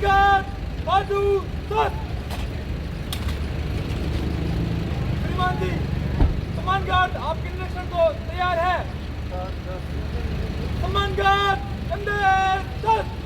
Guard बाजू दस। श्रीमान जी, सम्मान गार्ड आपके निरीक्षण को तैयार है। सम्मान गार्ड कंधे 10।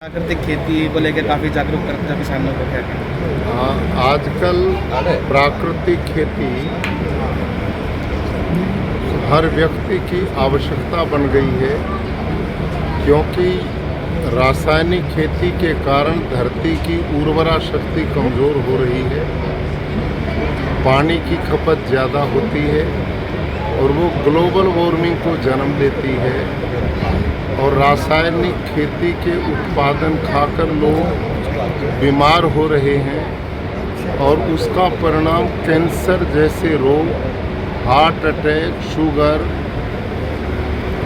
प्राकृतिक खेती को लेकर काफ़ी जागरूक करते हैं किसानों को, क्या कहें? हाँ, आजकल प्राकृतिक खेती हर व्यक्ति की आवश्यकता बन गई है, क्योंकि रासायनिक खेती के कारण धरती की उर्वरा शक्ति कमज़ोर हो रही है, पानी की खपत ज़्यादा होती है और वो ग्लोबल वार्मिंग को जन्म देती है। और रासायनिक खेती के उत्पादन खाकर लोग बीमार हो रहे हैं और उसका परिणाम कैंसर जैसे रोग, हार्ट अटैक, शुगर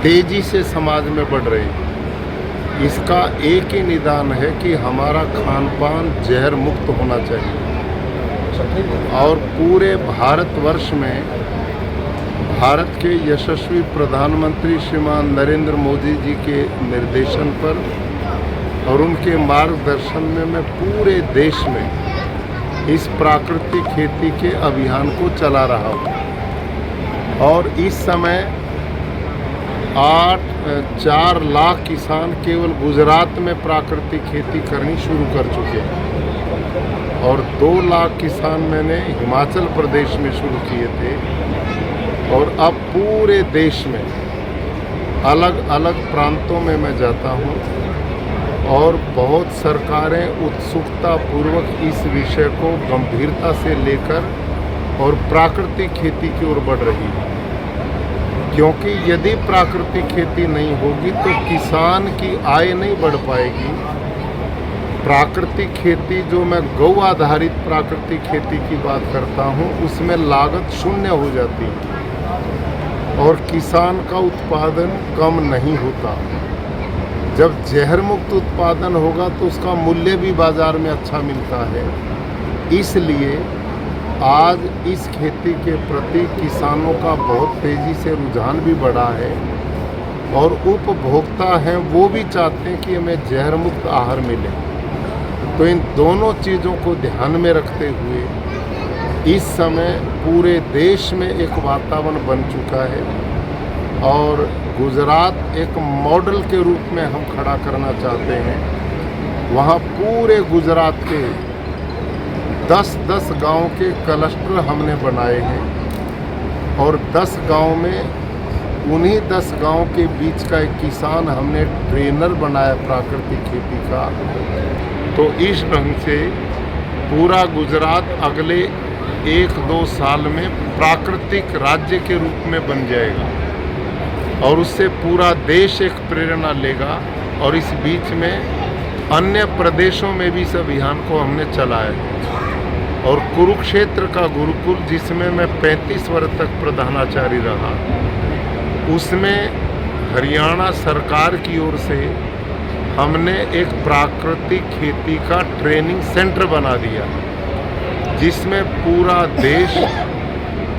तेज़ी से समाज में बढ़ रहे हैं। इसका एक ही निदान है कि हमारा खान पान जहर मुक्त होना चाहिए। और पूरे भारतवर्ष में भारत के यशस्वी प्रधानमंत्री श्रीमान नरेंद्र मोदी जी के निर्देशन पर और उनके मार्गदर्शन में मैं पूरे देश में इस प्राकृतिक खेती के अभियान को चला रहा हूँ। और इस समय 4 लाख किसान केवल गुजरात में प्राकृतिक खेती करनी शुरू कर चुके हैं और 2 लाख किसान मैंने हिमाचल प्रदेश में शुरू किए थे। और अब पूरे देश में अलग अलग प्रांतों में मैं जाता हूँ और बहुत सरकारें उत्सुकता पूर्वक इस विषय को गंभीरता से लेकर और प्राकृतिक खेती की ओर बढ़ रही है। क्योंकि यदि प्राकृतिक खेती नहीं होगी तो किसान की आय नहीं बढ़ पाएगी। प्राकृतिक खेती, जो मैं गौ आधारित प्राकृतिक खेती की बात करता हूँ, उसमें लागत शून्य हो जाती है और किसान का उत्पादन कम नहीं होता। जब जहर मुक्त उत्पादन होगा तो उसका मूल्य भी बाजार में अच्छा मिलता है। इसलिए आज इस खेती के प्रति किसानों का बहुत तेज़ी से रुझान भी बढ़ा है और उपभोक्ता हैं वो भी चाहते हैं कि हमें जहर मुक्त आहार मिले। तो इन दोनों चीज़ों को ध्यान में रखते हुए इस समय पूरे देश में एक वातावरण बन चुका है और गुजरात एक मॉडल के रूप में हम खड़ा करना चाहते हैं। वहाँ पूरे गुजरात के 10-10 गांव के क्लस्टर हमने बनाए हैं और 10 गांव में उन्हीं 10 गांव के बीच का एक किसान हमने ट्रेनर बनाया प्राकृतिक खेती का। तो इस ढंग से पूरा गुजरात अगले 1-2 साल में प्राकृतिक राज्य के रूप में बन जाएगा और उससे पूरा देश एक प्रेरणा लेगा। और इस बीच में अन्य प्रदेशों में भी इस अभियान को हमने चलाया और कुरुक्षेत्र का गुरुकुल, जिसमें मैं 35 वर्ष तक प्रधानाचार्य रहा, उसमें हरियाणा सरकार की ओर से हमने एक प्राकृतिक खेती का ट्रेनिंग सेंटर बना दिया, जिसमें पूरा देश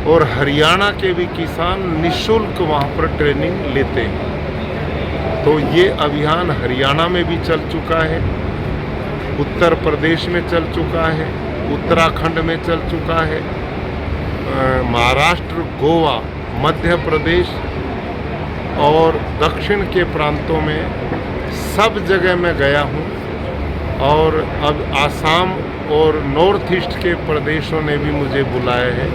और हरियाणा के भी किसान निःशुल्क वहाँ पर ट्रेनिंग लेते हैं। तो ये अभियान हरियाणा में भी चल चुका है, उत्तर प्रदेश में चल चुका है, उत्तराखंड में चल चुका है, महाराष्ट्र, गोवा, मध्य प्रदेश और दक्षिण के प्रांतों में सब जगह मैं गया हूँ। और अब आसाम और नॉर्थ ईस्ट के प्रदेशों ने भी मुझे बुलाया है।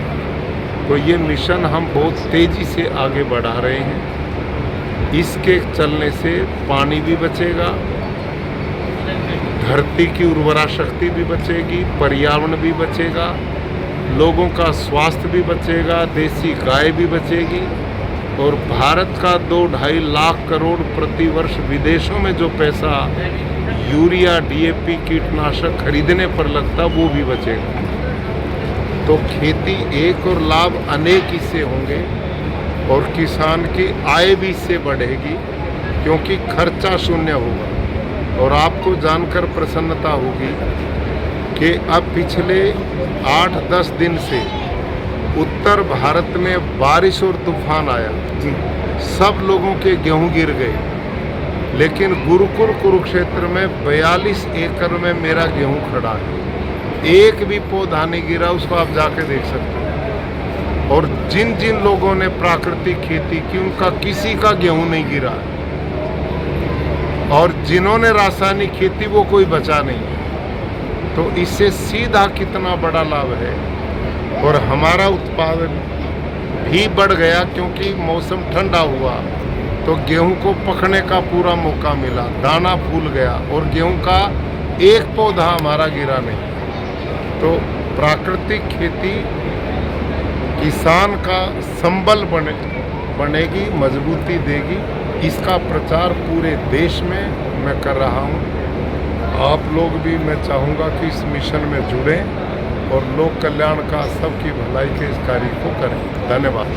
तो ये मिशन हम बहुत तेज़ी से आगे बढ़ा रहे हैं। इसके चलने से पानी भी बचेगा, धरती की उर्वरा शक्ति भी बचेगी, पर्यावरण भी बचेगा, लोगों का स्वास्थ्य भी बचेगा, देसी गाय भी बचेगी। और भारत का 2-2.5 लाख करोड़ प्रति वर्ष विदेशों में जो पैसा यूरिया, डीएपी, कीटनाशक खरीदने पर लगता वो भी बचेगा। तो खेती एक और लाभ अनेक इससे होंगे और किसान की आय भी इससे बढ़ेगी, क्योंकि खर्चा शून्य होगा। और आपको जानकर प्रसन्नता होगी कि अब पिछले 8-10 दिन से उत्तर भारत में बारिश और तूफान आया जी, सब लोगों के गेहूं गिर गए, लेकिन गुरुकुल कुरुक्षेत्र में 42 एकड़ में मेरा गेहूं खड़ा है, एक भी पौधा नहीं गिरा, उसको आप जाके देख सकते हैं। और जिन जिन लोगों ने प्राकृतिक खेती की उनका किसी का गेहूं नहीं गिरा, और जिन्होंने रासायनिक खेती वो कोई बचा नहीं। तो इससे सीधा कितना बड़ा लाभ है। और हमारा उत्पादन भी बढ़ गया, क्योंकि मौसम ठंडा हुआ तो गेहूं को पकने का पूरा मौका मिला, दाना फूल गया और गेहूं का एक पौधा हमारा गिरा नहीं। तो प्राकृतिक खेती किसान का संबल बनेगी, मजबूती देगी। इसका प्रचार पूरे देश में मैं कर रहा हूँ। आप लोग भी, मैं चाहूँगा कि इस मिशन में जुड़ें और लोक कल्याण का, सबकी भलाई के इस कार्य को करें। धन्यवाद।